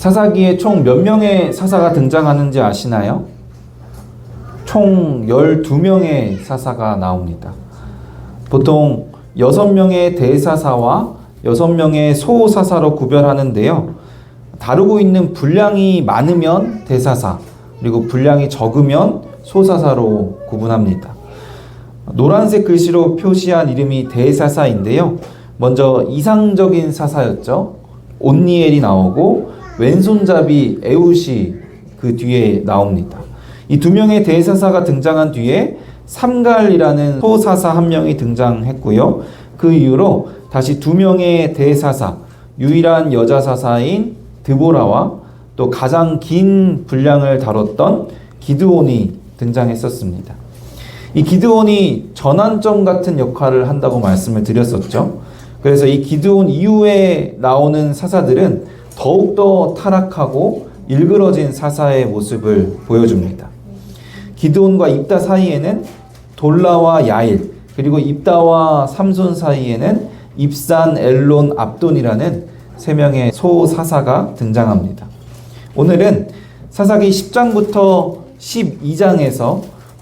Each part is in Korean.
사사기에 총 몇 명의 사사가 등장하는지 아시나요? 총 12명의 사사가 나옵니다. 보통 6명의 대사사와 6명의 소사사로 구별하는데요. 다루고 있는 분량이 많으면 대사사, 그리고 분량이 적으면 소사사로 구분합니다. 노란색 글씨로 표시한 이름이 대사사인데요. 먼저 이상적인 사사였죠. 온니엘이 나오고 왼손잡이 에웃이 그 뒤에 나옵니다. 이 두 명의 대사사가 등장한 뒤에 삼갈이라는 소사사 한 명이 등장했고요. 그 이후로 다시 두 명의 대사사, 유일한 여자 사사인 드보라와 또 가장 긴 분량을 다뤘던 기드온이 등장했었습니다. 이 기드온이 전환점 같은 역할을 한다고 말씀을 드렸었죠. 그래서 이 기드온 이후에 나오는 사사들은 더욱더 타락하고 일그러진 사사의 모습을 보여줍니다. 기드온과 입다 사이에는 돌라와 야일, 그리고 입다와 삼손 사이에는 입산, 엘론, 압돈이라는 세 명의 소사사가 등장합니다. 오늘은 사사기 10장부터 12장에서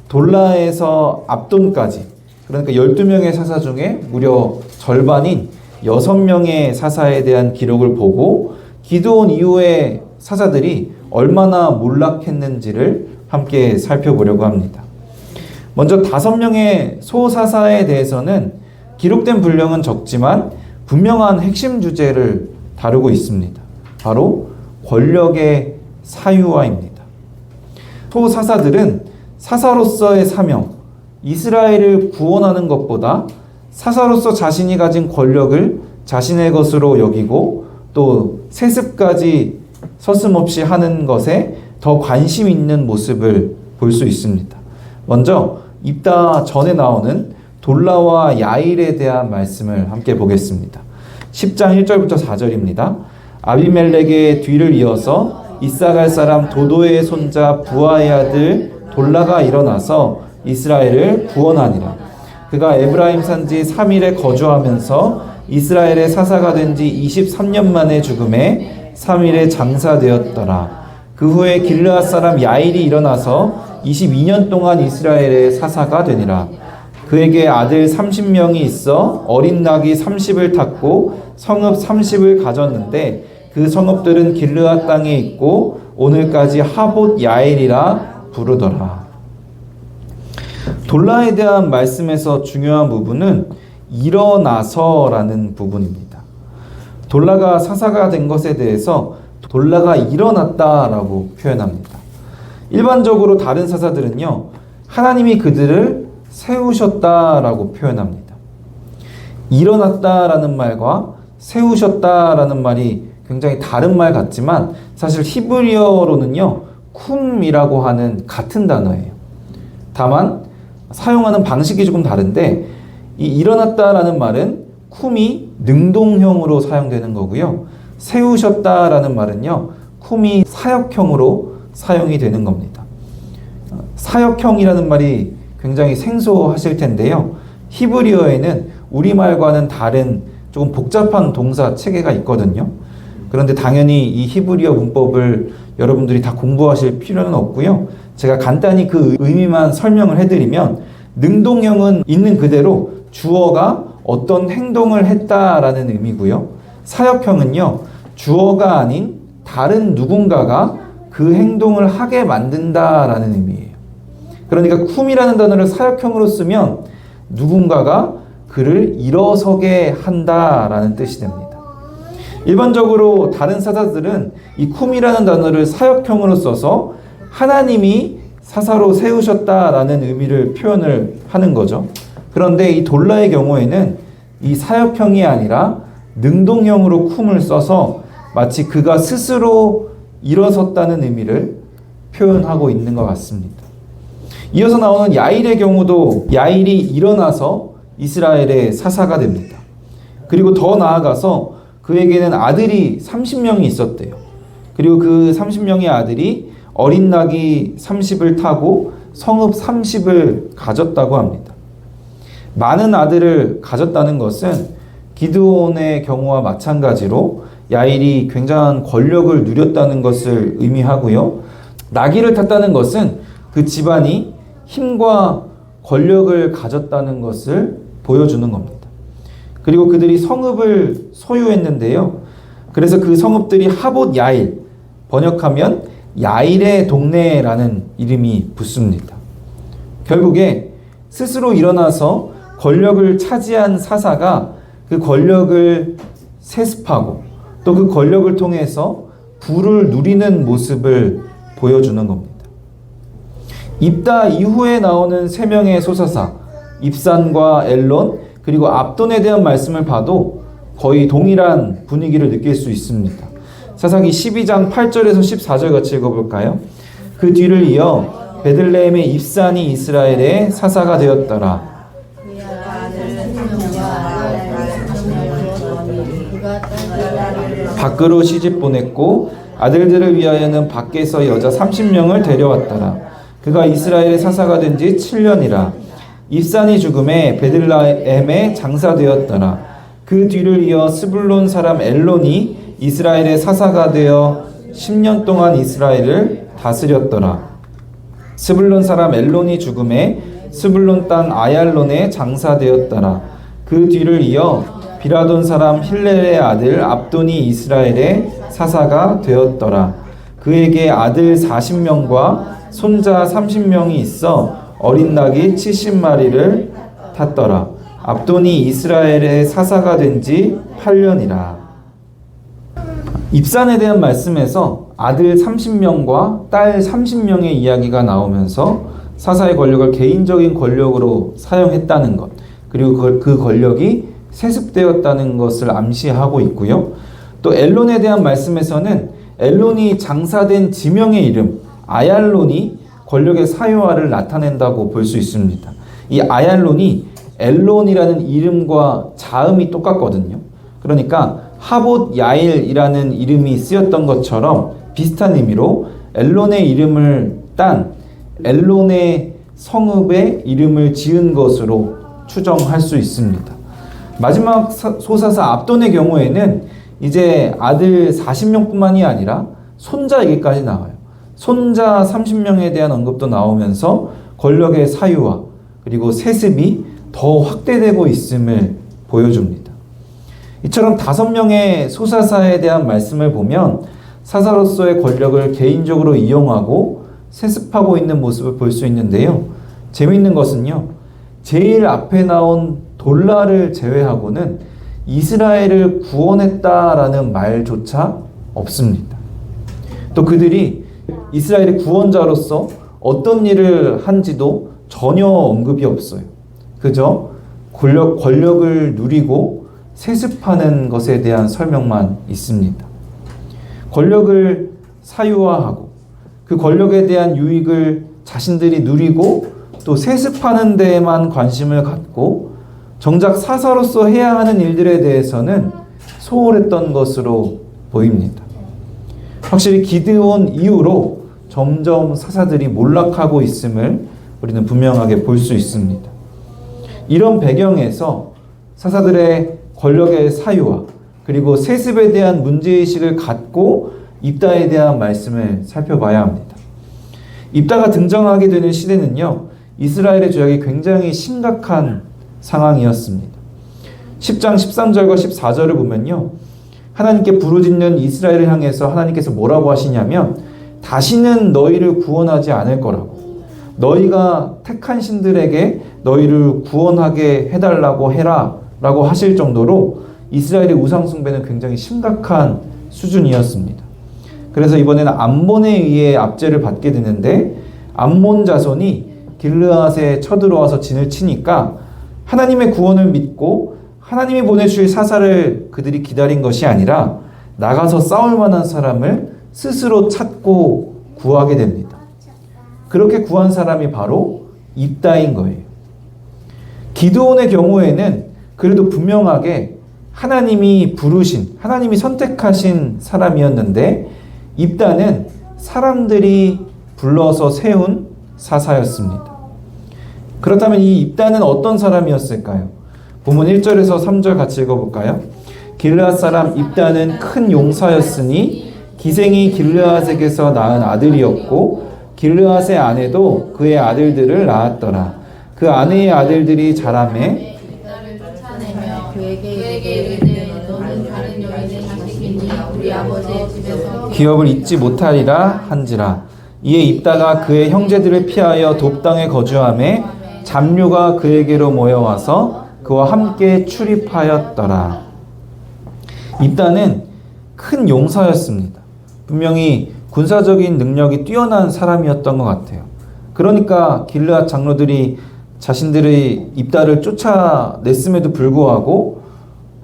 돌라에서 압돈까지, 그러니까 12명의 사사 중에 무려 절반인 6명의 사사에 대한 기록을 보고 기드온 이후의 사사들이 얼마나 몰락했는지를 함께 살펴보려고 합니다. 먼저 5명의 소사사에 대해서는 기록된 분량은 적지만 분명한 핵심 주제를 다루고 있습니다. 바로 권력의 사유화입니다. 소사사들은 사사로서의 사명, 이스라엘을 구원하는 것보다 사사로서 자신이 가진 권력을 자신의 것으로 여기고 또 세습까지 서슴없이 하는 것에 더 관심 있는 모습을 볼 수 있습니다. 먼저 입다 전에 나오는 돌라와 야일에 대한 말씀을 함께 보겠습니다. 10장 1절부터 4절입니다. 아비멜렉의 뒤를 이어서 이사갈 사람 도도의 손자 부하의 아들 돌라가 일어나서 이스라엘을 구원하니라. 그가 에브라임 산지 3일에 거주하면서 이스라엘의 사사가 된 지 23년 만에 죽음에 3일에 장사되었더라. 그 후에 길르앗 사람 야일이 일어나서 22년 동안 이스라엘의 사사가 되니라. 그에게 아들 30명이 있어 어린 낙이 30을 탔고 성읍 30을 가졌는데 그 성읍들은 길르앗 땅에 있고 오늘까지 하봇 야일이라 부르더라. 돌라에 대한 말씀에서 중요한 부분은 일어나서라는 부분입니다. 돌라가 사사가 된 것에 대해서 돌라가 일어났다라고 표현합니다. 일반적으로 다른 사사들은요, 하나님이 그들을 세우셨다라고 표현합니다. 일어났다라는 말과 세우셨다라는 말이 굉장히 다른 말 같지만 사실 히브리어로는요, 쿰이라고 하는 같은 단어예요. 다만 사용하는 방식이 조금 다른데 이 일어났다라는 말은 쿰이 능동형으로 사용되는 거고요. 세우셨다라는 말은요, 쿰이 사역형으로 사용이 되는 겁니다. 사역형이라는 말이 굉장히 생소하실 텐데요. 히브리어에는 우리말과는 다른 조금 복잡한 동사 체계가 있거든요. 그런데 당연히 이 히브리어 문법을 여러분들이 다 공부하실 필요는 없고요. 제가 간단히 그 의미만 설명을 해드리면 능동형은 있는 그대로 주어가 어떤 행동을 했다라는 의미고요. 사역형은요, 주어가 아닌 다른 누군가가 그 행동을 하게 만든다라는 의미예요. 그러니까 쿰이라는 단어를 사역형으로 쓰면 누군가가 그를 일어서게 한다라는 뜻이 됩니다. 일반적으로 다른 사사들은 이 쿰이라는 단어를 사역형으로 써서 하나님이 사사로 세우셨다라는 의미를 표현을 하는 거죠. 그런데 이 돌라의 경우에는 이 사역형이 아니라 능동형으로 쿰을 써서 마치 그가 스스로 일어섰다는 의미를 표현하고 있는 것 같습니다. 이어서 나오는 야일의 경우도 야일이 일어나서 이스라엘의 사사가 됩니다. 그리고 더 나아가서 그에게는 아들이 30명이 있었대요. 그리고 그 30명의 아들이 어린 낙이 30을 타고 성읍 30을 가졌다고 합니다. 많은 아들을 가졌다는 것은 기드온의 경우와 마찬가지로 야일이 굉장한 권력을 누렸다는 것을 의미하고요. 나귀를 탔다는 것은 그 집안이 힘과 권력을 가졌다는 것을 보여주는 겁니다. 그리고 그들이 성읍을 소유했는데요. 그래서 그 성읍들이 하봇 야일, 번역하면 야일의 동네라는 이름이 붙습니다. 결국에 스스로 일어나서 권력을 차지한 사사가 그 권력을 세습하고 또 그 권력을 통해서 부를 누리는 모습을 보여주는 겁니다. 입다 이후에 나오는 세 명의 소사사, 입산과 엘론 그리고 압돈에 대한 말씀을 봐도 거의 동일한 분위기를 느낄 수 있습니다. 사사기 12장 8절에서 14절 같이 읽어볼까요? 그 뒤를 이어 베들레헴의 입산이 이스라엘의 사사가 되었더라. 밖으로 시집 보냈고 아들들을 위하여는 밖에서 여자 30명을 데려왔더라. 그가 이스라엘의 사사가 된 지 7년이라. 입산이 죽음에 베들레헴에 장사되었더라. 그 뒤를 이어 스불론 사람 엘론이 이스라엘의 사사가 되어 10년 동안 이스라엘을 다스렸더라. 스불론 사람 엘론이 죽음에 스불론 땅 아얄론에 장사되었더라. 그 뒤를 이어 비라돈 사람 힐렐의 아들 압돈이 이스라엘의 사사가 되었더라. 그에게 아들 40명과 손자 30명이 있어 어린 낙이 70마리를 탔더라. 압돈이 이스라엘의 사사가 된 지 8년이라. 입산에 대한 말씀에서 아들 30명과 딸 30명의 이야기가 나오면서 사사의 권력을 개인적인 권력으로 사용했다는 것, 그리고 그 권력이 세습되었다는 것을 암시하고 있고요. 또 엘론에 대한 말씀에서는 엘론이 장사된 지명의 이름 아얄론이 권력의 사유화를 나타낸다고 볼 수 있습니다. 이 아얄론이 엘론이라는 이름과 자음이 똑같거든요. 그러니까 하봇 야일이라는 이름이 쓰였던 것처럼 비슷한 의미로 엘론의 이름을 딴 엘론의 성읍의 이름을 지은 것으로 추정할 수 있습니다. 마지막 소사사 압돈의 경우에는 이제 아들 40명뿐만이 아니라 손자 얘기까지 나와요. 손자 30명에 대한 언급도 나오면서 권력의 사유화 그리고 세습이 더 확대되고 있음을 보여줍니다. 이처럼 5명의 소사사에 대한 말씀을 보면 사사로서의 권력을 개인적으로 이용하고 세습하고 있는 모습을 볼 수 있는데요. 재미있는 것은요. 제일 앞에 나온 돌라를 제외하고는 이스라엘을 구원했다라는 말조차 없습니다. 또 그들이 이스라엘의 구원자로서 어떤 일을 한지도 전혀 언급이 없어요. 그저 권력을 누리고 세습하는 것에 대한 설명만 있습니다. 권력을 사유화하고 그 권력에 대한 유익을 자신들이 누리고 또 세습하는 데에만 관심을 갖고 정작 사사로서 해야 하는 일들에 대해서는 소홀했던 것으로 보입니다. 확실히 기드온 이후로 점점 사사들이 몰락하고 있음을 우리는 분명하게 볼 수 있습니다. 이런 배경에서 사사들의 권력의 사유화 그리고 세습에 대한 문제의식을 갖고 입다에 대한 말씀을 살펴봐야 합니다. 입다가 등장하게 되는 시대는요. 이스라엘의 죄악이 굉장히 심각한 상황이었습니다. 10장 13절과 14절을 보면요. 하나님께 부르짖는 이스라엘을 향해서 하나님께서 뭐라고 하시냐면 다시는 너희를 구원하지 않을 거라고 너희가 택한 신들에게 너희를 구원하게 해달라고 해라 라고 하실 정도로 이스라엘의 우상 숭배는 굉장히 심각한 수준이었습니다. 그래서 이번에는 암몬에 의해 압제를 받게 되는데 암몬 자손이 길르앗에 쳐들어와서 진을 치니까 하나님의 구원을 믿고 하나님이 보내주실 사사를 그들이 기다린 것이 아니라 나가서 싸울 만한 사람을 스스로 찾고 구하게 됩니다. 그렇게 구한 사람이 바로 입다인 거예요. 기드온의 경우에는 그래도 분명하게 하나님이 부르신, 하나님이 선택하신 사람이었는데 입다는 사람들이 불러서 세운 사사였습니다. 그렇다면 이 입다는 어떤 사람이었을까요? 본문 1절에서 3절 같이 읽어볼까요? 길르앗 사람 입다는 큰 용사였으니 기생이 길르앗에게서 낳은 아들이었고 길르앗의 아내도 그의 아들들을 낳았더라. 그 아내의 아들들이 자라매 딸을 쫓아내며 그에게 이르되 너는 다른 여인의 자식이니 우리 아버지의 집에서 기업을 잊지 못하리라 한지라. 이에 입다가 그의 형제들을 피하여 돕당에 거주하매 잡류가 그에게로 모여와서 그와 함께 출입하였더라. 입다는 큰 용사였습니다. 분명히 군사적인 능력이 뛰어난 사람이었던 것 같아요. 그러니까 길르앗 장로들이 자신들의 입다를 쫓아냈음에도 불구하고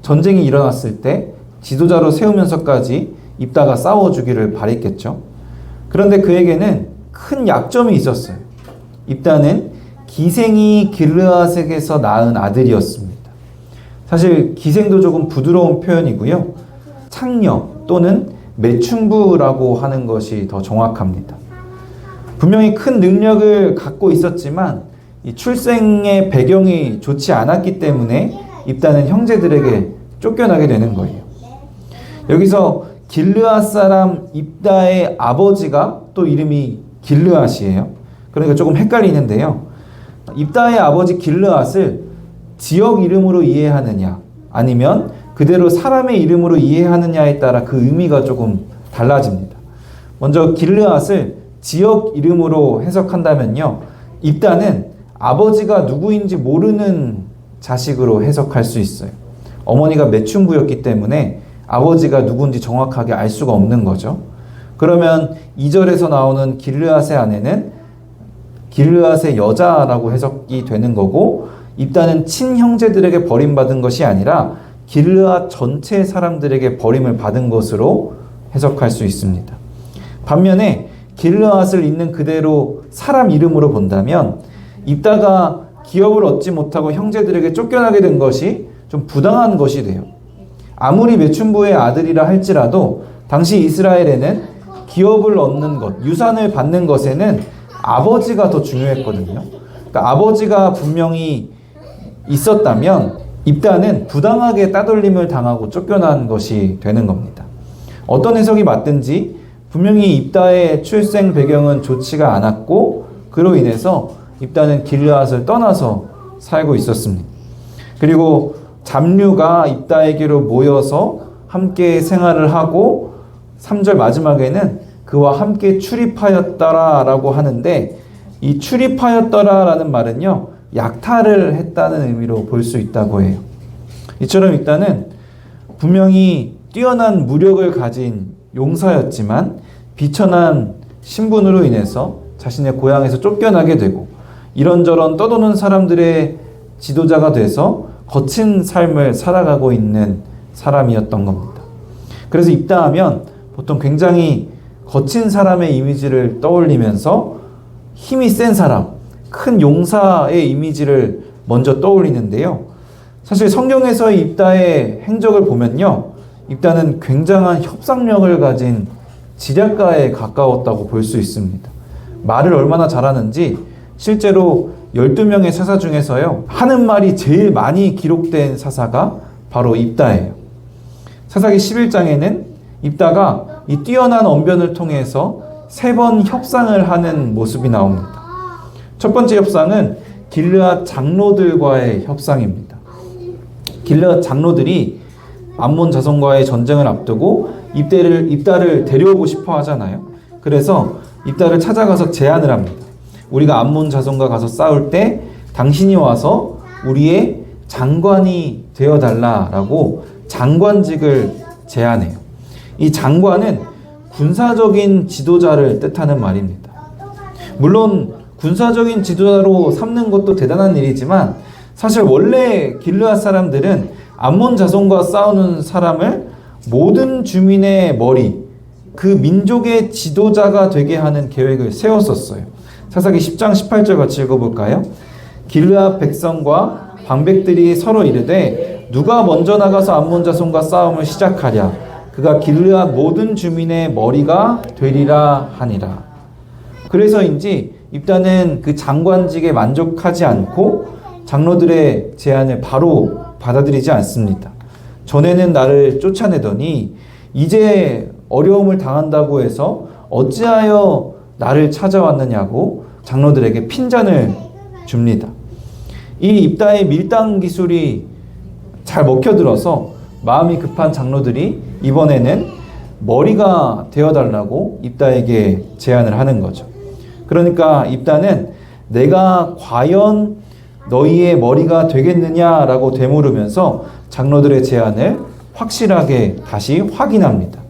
전쟁이 일어났을 때 지도자로 세우면서까지 입다가 싸워주기를 바랬겠죠. 그런데 그에게는 큰 약점이 있었어요. 입다는 기생이 길르앗에게서 낳은 아들이었습니다. 사실 기생도 조금 부드러운 표현이고요. 창녀 또는 매춘부라고 하는 것이 더 정확합니다. 분명히 큰 능력을 갖고 있었지만 이 출생의 배경이 좋지 않았기 때문에 입다는 형제들에게 쫓겨나게 되는 거예요. 여기서 길르앗 사람 입다의 아버지가 또 이름이 길르앗이에요. 그러니까 조금 헷갈리는데요. 입다의 아버지 길르앗을 지역 이름으로 이해하느냐 아니면 그대로 사람의 이름으로 이해하느냐에 따라 그 의미가 조금 달라집니다. 먼저 길르앗을 지역 이름으로 해석한다면요. 입다는 아버지가 누구인지 모르는 자식으로 해석할 수 있어요. 어머니가 매춘부였기 때문에 아버지가 누군지 정확하게 알 수가 없는 거죠. 그러면 2절에서 나오는 길르앗의 아내는 길르앗의 여자라고 해석이 되는 거고 입다는 친형제들에게 버림받은 것이 아니라 길르앗 전체 사람들에게 버림을 받은 것으로 해석할 수 있습니다. 반면에 길르앗을 있는 그대로 사람 이름으로 본다면 입다가 기업을 얻지 못하고 형제들에게 쫓겨나게 된 것이 좀 부당한 것이 돼요. 아무리 매춘부의 아들이라 할지라도 당시 이스라엘에는 기업을 얻는 것, 유산을 받는 것에는 아버지가 더 중요했거든요. 그러니까 아버지가 분명히 있었다면 입다는 부당하게 따돌림을 당하고 쫓겨난 것이 되는 겁니다. 어떤 해석이 맞든지 분명히 입다의 출생 배경은 좋지가 않았고 그로 인해서 입다는 길르앗을 떠나서 살고 있었습니다. 그리고 잡류가 입다에게로 모여서 함께 생활을 하고 3절 마지막에는 그와 함께 출입하였더라라고 하는데 이 출입하였더라라는 말은요. 약탈을 했다는 의미로 볼 수 있다고 해요. 이처럼 입다는 분명히 뛰어난 무력을 가진 용사였지만 비천한 신분으로 인해서 자신의 고향에서 쫓겨나게 되고 이런저런 떠도는 사람들의 지도자가 돼서 거친 삶을 살아가고 있는 사람이었던 겁니다. 그래서 입다 하면 보통 굉장히 거친 사람의 이미지를 떠올리면서 힘이 센 사람, 큰 용사의 이미지를 먼저 떠올리는데요. 사실 성경에서의 입다의 행적을 보면요. 입다는 굉장한 협상력을 가진 지략가에 가까웠다고 볼 수 있습니다. 말을 얼마나 잘하는지 실제로 12명의 사사 중에서요. 하는 말이 제일 많이 기록된 사사가 바로 입다예요. 사사기 11장에는 입다가 이 뛰어난 언변을 통해서 3번 협상을 하는 모습이 나옵니다. 첫 번째 협상은 길르앗 장로들과의 협상입니다. 길르앗 장로들이 암몬 자손과의 전쟁을 앞두고 입다를 데려오고 싶어 하잖아요. 그래서 입다를 찾아가서 제안을 합니다. 우리가 암몬 자손과 가서 싸울 때 당신이 와서 우리의 장관이 되어달라라고 장관직을 제안해요. 이 장관은 군사적인 지도자를 뜻하는 말입니다. 물론 군사적인 지도자로 삼는 것도 대단한 일이지만 사실 원래 길르앗 사람들은 암몬 자손과 싸우는 사람을 모든 주민의 머리, 그 민족의 지도자가 되게 하는 계획을 세웠었어요. 사사기 10장 18절 같이 읽어볼까요? 길르앗 백성과 방백들이 서로 이르되 누가 먼저 나가서 암몬 자손과 싸움을 시작하랴. 그가 길르앗 모든 주민의 머리가 되리라 하니라. 그래서인지 입다는 그 장관직에 만족하지 않고 장로들의 제안을 바로 받아들이지 않습니다. 전에는 나를 쫓아내더니 이제 어려움을 당한다고 해서 어찌하여 나를 찾아왔느냐고 장로들에게 핀잔을 줍니다. 이 입다의 밀당 기술이 잘 먹혀들어서 마음이 급한 장로들이 이번에는 머리가 되어달라고 입다에게 제안을 하는 거죠. 그러니까 입다는 내가 과연 너희의 머리가 되겠느냐라고 되물으면서 장로들의 제안을 확실하게 다시 확인합니다.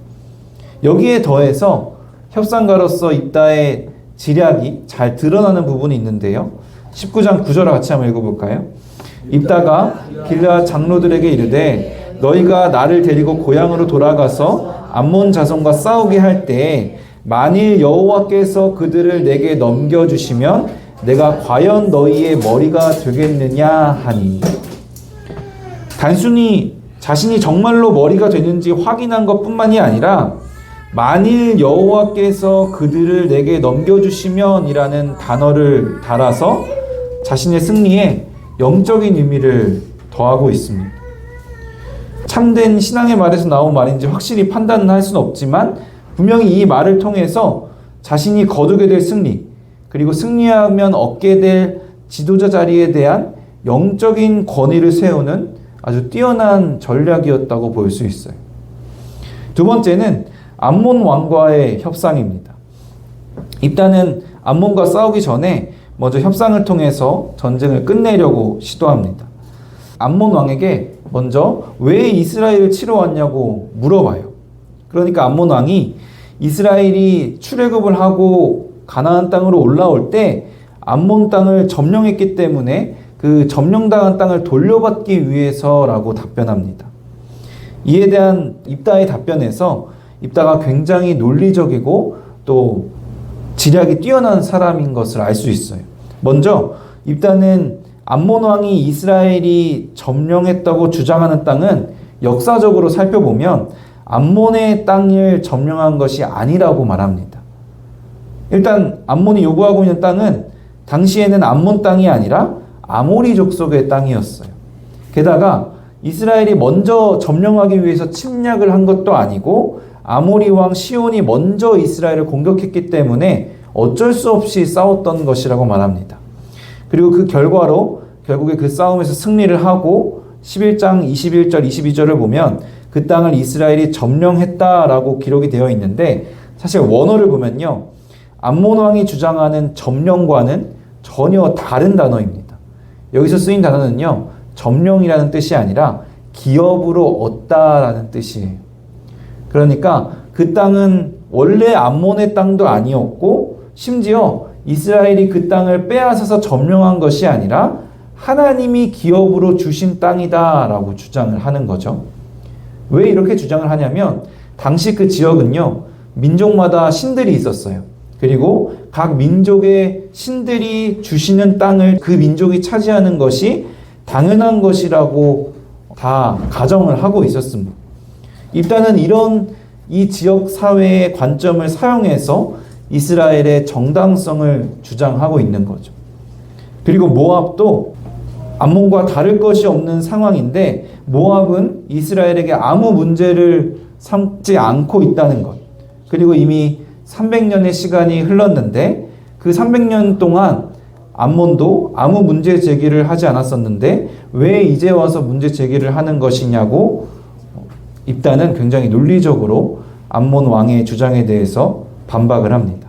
여기에 더해서 협상가로서 입다의 지략이 잘 드러나는 부분이 있는데요. 19장 9절을 같이 한번 읽어볼까요? 입다가 길르앗 장로들에게 이르되 너희가 나를 데리고 고향으로 돌아가서 암몬 자손과 싸우게 할 때 만일 여호와께서 그들을 내게 넘겨주시면 내가 과연 너희의 머리가 되겠느냐 하니. 단순히 자신이 정말로 머리가 되는지 확인한 것뿐만이 아니라 만일 여호와께서 그들을 내게 넘겨주시면 이라는 단어를 달아서 자신의 승리에 영적인 의미를 더하고 있습니다. 참된 신앙의 말에서 나온 말인지 확실히 판단은 할 수는 없지만 분명히 이 말을 통해서 자신이 거두게 될 승리, 그리고 승리하면 얻게 될 지도자 자리에 대한 영적인 권위를 세우는 아주 뛰어난 전략이었다고 볼 수 있어요. 두 번째는 암몬 왕과의 협상입니다. 입다는 암몬과 싸우기 전에 먼저 협상을 통해서 전쟁을 끝내려고 시도합니다. 암몬 왕에게 먼저 왜 이스라엘을 치러 왔냐고 물어봐요. 그러니까 암몬 왕이 이스라엘이 출애굽을 하고 가나안 땅으로 올라올 때 암몬 땅을 점령했기 때문에 그 점령당한 땅을 돌려받기 위해서라고 답변합니다. 이에 대한 입다의 답변에서 입다가 굉장히 논리적이고 또 지략이 뛰어난 사람인 것을 알 수 있어요. 먼저 입다는 암몬 왕이 이스라엘이 점령했다고 주장하는 땅은 역사적으로 살펴보면 암몬의 땅을 점령한 것이 아니라고 말합니다. 일단 암몬이 요구하고 있는 땅은 당시에는 암몬 땅이 아니라 아모리 족속의 땅이었어요. 게다가 이스라엘이 먼저 점령하기 위해서 침략을 한 것도 아니고 아모리 왕 시온이 먼저 이스라엘을 공격했기 때문에 어쩔 수 없이 싸웠던 것이라고 말합니다. 그리고 그 결과로 결국에 그 싸움에서 승리를 하고 11장 21절 22절을 보면 그 땅을 이스라엘이 점령했다라고 기록이 되어 있는데 사실 원어를 보면요. 암몬 왕이 주장하는 점령과는 전혀 다른 단어입니다. 여기서 쓰인 단어는요. 점령이라는 뜻이 아니라 기업으로 얻다라는 뜻이에요. 그러니까 그 땅은 원래 암몬의 땅도 아니었고 심지어 이스라엘이 그 땅을 빼앗아서 점령한 것이 아니라 하나님이 기업으로 주신 땅이다라고 주장을 하는 거죠. 왜 이렇게 주장을 하냐면 당시 그 지역은요. 민족마다 신들이 있었어요. 그리고 각 민족의 신들이 주시는 땅을 그 민족이 차지하는 것이 당연한 것이라고 다 가정을 하고 있었습니다. 입다는 이런 이 지역 사회의 관점을 사용해서 이스라엘의 정당성을 주장하고 있는 거죠. 그리고 모압도 암몬과 다를 것이 없는 상황인데 모압은 이스라엘에게 아무 문제를 삼지 않고 있다는 것. 그리고 이미 300년의 시간이 흘렀는데 그 300년 동안 암몬도 아무 문제 제기를 하지 않았었는데 왜 이제 와서 문제 제기를 하는 것이냐고 입다는 굉장히 논리적으로 암몬 왕의 주장에 대해서 반박을 합니다.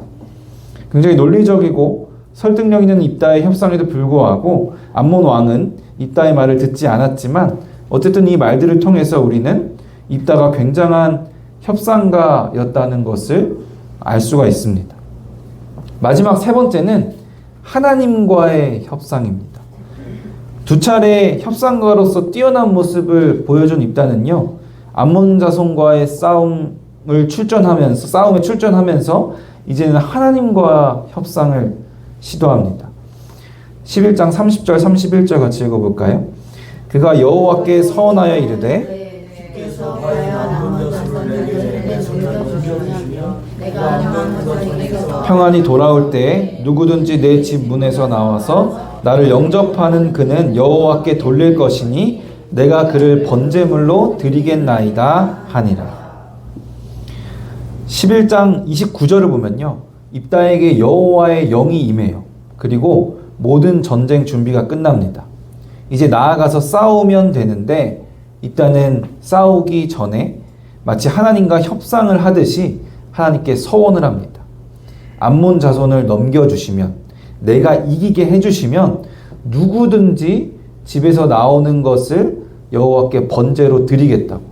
굉장히 논리적이고 설득력 있는 입다의 협상에도 불구하고 암몬 왕은 입다의 말을 듣지 않았지만 어쨌든 이 말들을 통해서 우리는 입다가 굉장한 협상가였다는 것을 알 수가 있습니다. 마지막 세 번째는 하나님과의 협상입니다. 두 차례 협상가로서 뛰어난 모습을 보여준 입다는요. 암몬 자손과의 싸움에 출전하면서 이제는 하나님과 협상을 시도합니다. 11장 30절 31절 같이 읽어볼까요? 그가 여호와께 서원하여 이르되 주께서 과연 암몬 자손들에게 넘겨주시면 내가 향한 그들에게서 평안이 돌아올 때에 누구든지 내 집 문에서 나와서 나를 영접하는 그는 여호와께 돌릴 것이니 내가 그를 번제물로 드리겠나이다 하니라. 11장 29절을 보면요, 입다에게 여호와의 영이 임해요. 그리고 모든 전쟁 준비가 끝납니다. 이제 나아가서 싸우면 되는데, 입다는 싸우기 전에 마치 하나님과 협상을 하듯이 하나님께 서원을 합니다. 암몬 자손을 넘겨주시면, 내가 이기게 해주시면 누구든지 집에서 나오는 것을 여호와께 번제로 드리겠다고.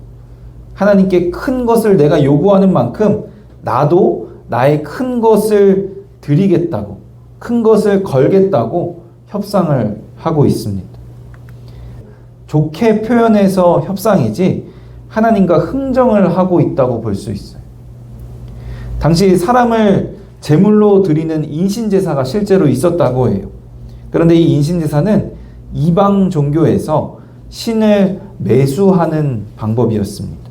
하나님께 큰 것을 내가 요구하는 만큼 나도 나의 큰 것을 드리겠다고, 큰 것을 걸겠다고 협상을 하고 있습니다. 좋게 표현해서 협상이지 하나님과 흥정을 하고 있다고 볼 수 있어요. 당시 사람을 제물로 드리는 인신제사가 실제로 있었다고 해요. 그런데 이 인신제사는 이방 종교에서 신을 매수하는 방법이었습니다.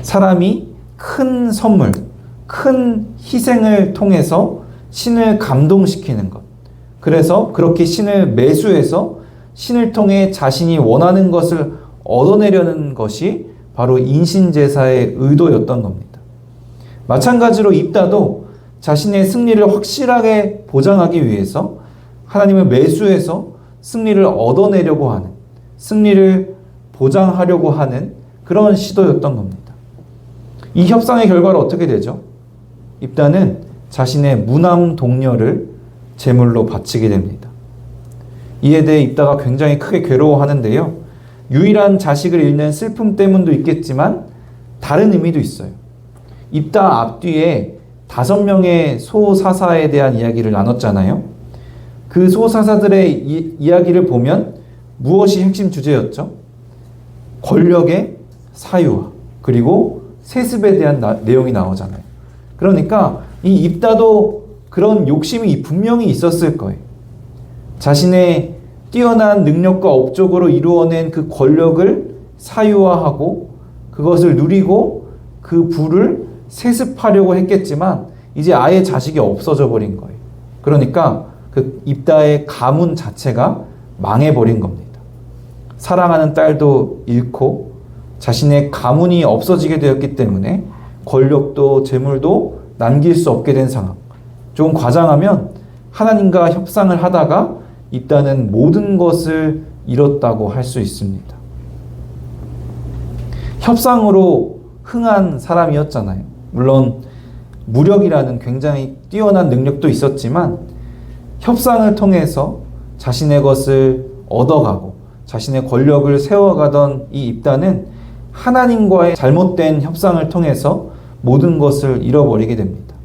사람이 큰 선물, 큰 희생을 통해서 신을 감동시키는 것. 그래서 그렇게 신을 매수해서 신을 통해 자신이 원하는 것을 얻어내려는 것이 바로 인신제사의 의도였던 겁니다. 마찬가지로 입다도 자신의 승리를 확실하게 보장하기 위해서 하나님을 매수해서 승리를 얻어내려고 하는, 승리를 보장하려고 하는 그런 시도였던 겁니다. 이 협상의 결과로 어떻게 되죠? 입다는 자신의 무남 동료를 제물로 바치게 됩니다. 이에 대해 입다가 굉장히 크게 괴로워하는데요. 유일한 자식을 잃는 슬픔 때문도 있겠지만 다른 의미도 있어요. 입다 앞뒤에 5명의 소사사에 대한 이야기를 나눴잖아요. 그 소사사들의 이야기를 보면 무엇이 핵심 주제였죠? 권력의 사유화, 그리고 세습에 대한 내용이 나오잖아요. 그러니까 이 입다도 그런 욕심이 분명히 있었을 거예요. 자신의 뛰어난 능력과 업적으로 이루어낸 그 권력을 사유화하고 그것을 누리고 그 부를 세습하려고 했겠지만 이제 아예 자식이 없어져 버린 거예요. 그러니까 그 입다의 가문 자체가 망해버린 겁니다. 사랑하는 딸도 잃고 자신의 가문이 없어지게 되었기 때문에 권력도 재물도 남길 수 없게 된 상황. 조금 과장하면 하나님과 협상을 하다가 입다는 모든 것을 잃었다고 할 수 있습니다. 협상으로 흥한 사람이었잖아요. 물론 무력이라는 굉장히 뛰어난 능력도 있었지만 협상을 통해서 자신의 것을 얻어가고 자신의 권력을 세워가던 이 입다는 하나님과의 잘못된 협상을 통해서 모든 것을 잃어버리게 됩니다.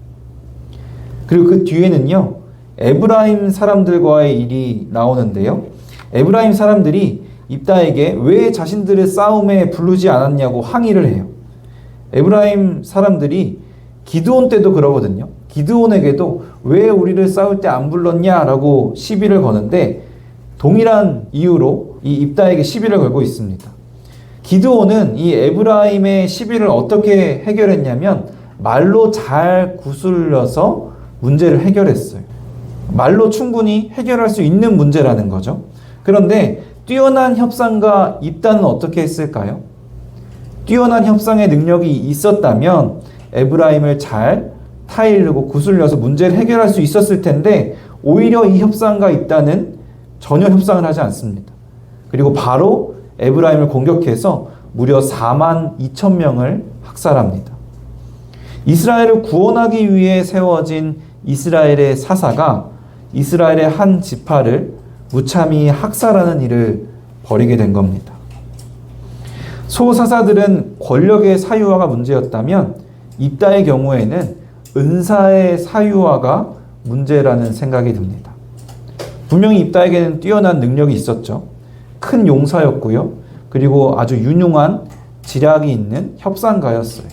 그리고 그 뒤에는요, 에브라임 사람들과의 일이 나오는데요. 에브라임 사람들이 입다에게 왜 자신들의 싸움에 부르지 않았냐고 항의를 해요. 에브라임 사람들이 기드온 때도 그러거든요. 기드온에게도 왜 우리를 싸울 때 안 불렀냐라고 시비를 거는데 동일한 이유로 이 입다에게 시비를 걸고 있습니다. 기드온은 이 에브라임의 시비를 어떻게 해결했냐면 말로 잘 구슬려서 문제를 해결했어요. 말로 충분히 해결할 수 있는 문제라는 거죠. 그런데 뛰어난 협상가 입다는 어떻게 했을까요? 뛰어난 협상의 능력이 있었다면 에브라임을 잘 타이르고 구슬려서 문제를 해결할 수 있었을 텐데 오히려 이 협상가 입다는 전혀 협상을 하지 않습니다. 그리고 바로 에브라임을 공격해서 무려 4만 2천 명을 학살합니다. 이스라엘을 구원하기 위해 세워진 이스라엘의 사사가 이스라엘의 한 지파를 무참히 학살하는 일을 벌이게 된 겁니다. 소사사들은 권력의 사유화가 문제였다면 입다의 경우에는 은사의 사유화가 문제라는 생각이 듭니다. 분명히 입다에게는 뛰어난 능력이 있었죠. 큰 용사였고요. 그리고 아주 유능한 지략이 있는 협상가였어요.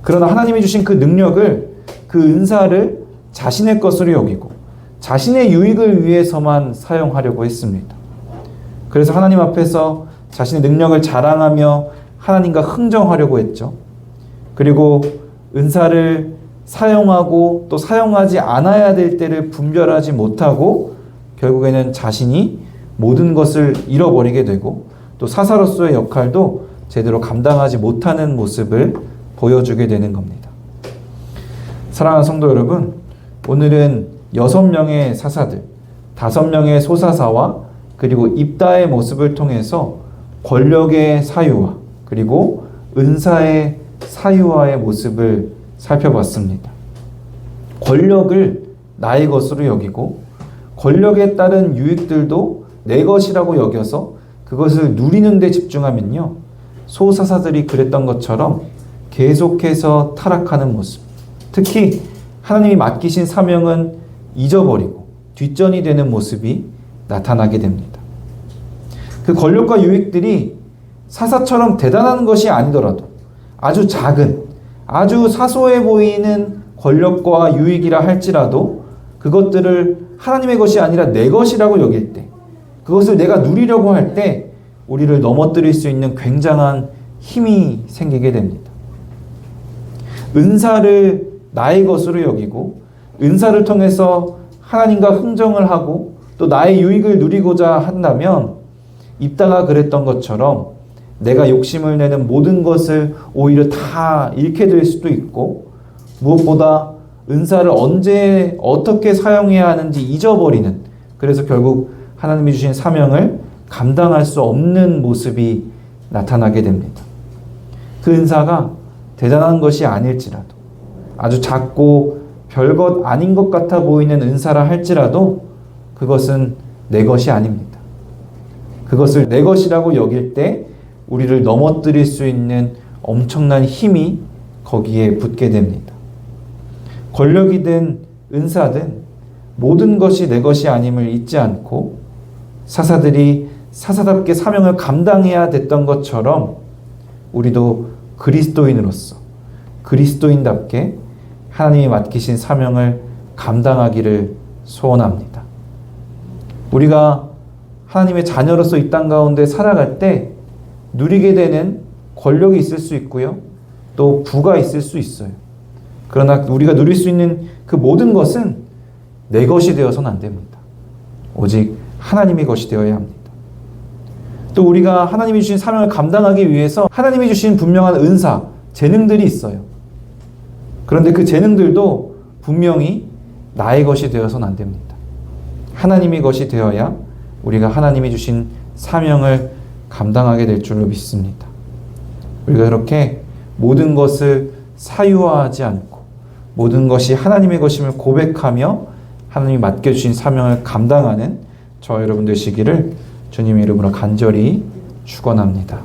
그러나 하나님이 주신 그 능력을, 그 은사를 자신의 것으로 여기고 자신의 유익을 위해서만 사용하려고 했습니다. 그래서 하나님 앞에서 자신의 능력을 자랑하며 하나님과 흥정하려고 했죠. 그리고 은사를 사용하고 또 사용하지 않아야 될 때를 분별하지 못하고 결국에는 자신이 모든 것을 잃어버리게 되고 또 사사로서의 역할도 제대로 감당하지 못하는 모습을 보여주게 되는 겁니다. 사랑하는 성도 여러분, 오늘은 6명의 사사들, 5명의 소사사와 그리고 입다의 모습을 통해서 권력의 사유와 그리고 은사의 사유와의 모습을 살펴봤습니다. 권력을 나의 것으로 여기고 권력에 따른 유익들도 내 것이라고 여겨서 그것을 누리는 데 집중하면요, 소사사들이 그랬던 것처럼 계속해서 타락하는 모습, 특히 하나님이 맡기신 사명은 잊어버리고 뒷전이 되는 모습이 나타나게 됩니다. 그 권력과 유익들이 사사처럼 대단한 것이 아니더라도 아주 작은, 아주 사소해 보이는 권력과 유익이라 할지라도 그것들을 하나님의 것이 아니라 내 것이라고 여길 때, 그것을 내가 누리려고 할 때 우리를 넘어뜨릴 수 있는 굉장한 힘이 생기게 됩니다. 은사를 나의 것으로 여기고 은사를 통해서 하나님과 흥정을 하고 또 나의 유익을 누리고자 한다면 입다가 그랬던 것처럼 내가 욕심을 내는 모든 것을 오히려 다 잃게 될 수도 있고, 무엇보다 은사를 언제 어떻게 사용해야 하는지 잊어버리는, 그래서 결국 하나님이 주신 사명을 감당할 수 없는 모습이 나타나게 됩니다. 그 은사가 대단한 것이 아닐지라도, 아주 작고 별것 아닌 것 같아 보이는 은사라 할지라도 그것은 내 것이 아닙니다. 그것을 내 것이라고 여길 때 우리를 넘어뜨릴 수 있는 엄청난 힘이 거기에 붙게 됩니다. 권력이든 은사든 모든 것이 내 것이 아님을 잊지 않고 사사들이 사사답게 사명을 감당해야 됐던 것처럼 우리도 그리스도인으로서 그리스도인답게 하나님이 맡기신 사명을 감당하기를 소원합니다. 우리가 하나님의 자녀로서 이 땅 가운데 살아갈 때 누리게 되는 권력이 있을 수 있고요, 또 부가 있을 수 있어요. 그러나 우리가 누릴 수 있는 그 모든 것은 내 것이 되어서는 안 됩니다. 오직 하나님의 것이 되어야 합니다. 또 우리가 하나님이 주신 사명을 감당하기 위해서 하나님이 주신 분명한 은사, 재능들이 있어요. 그런데 그 재능들도 분명히 나의 것이 되어서는 안 됩니다. 하나님의 것이 되어야 우리가 하나님이 주신 사명을 감당하게 될 줄로 믿습니다. 우리가 그렇게 모든 것을 사유화하지 않고 모든 것이 하나님의 것임을 고백하며 하나님이 맡겨주신 사명을 감당하는 저 여러분 되시기를 주님의 이름으로 간절히 축원합니다.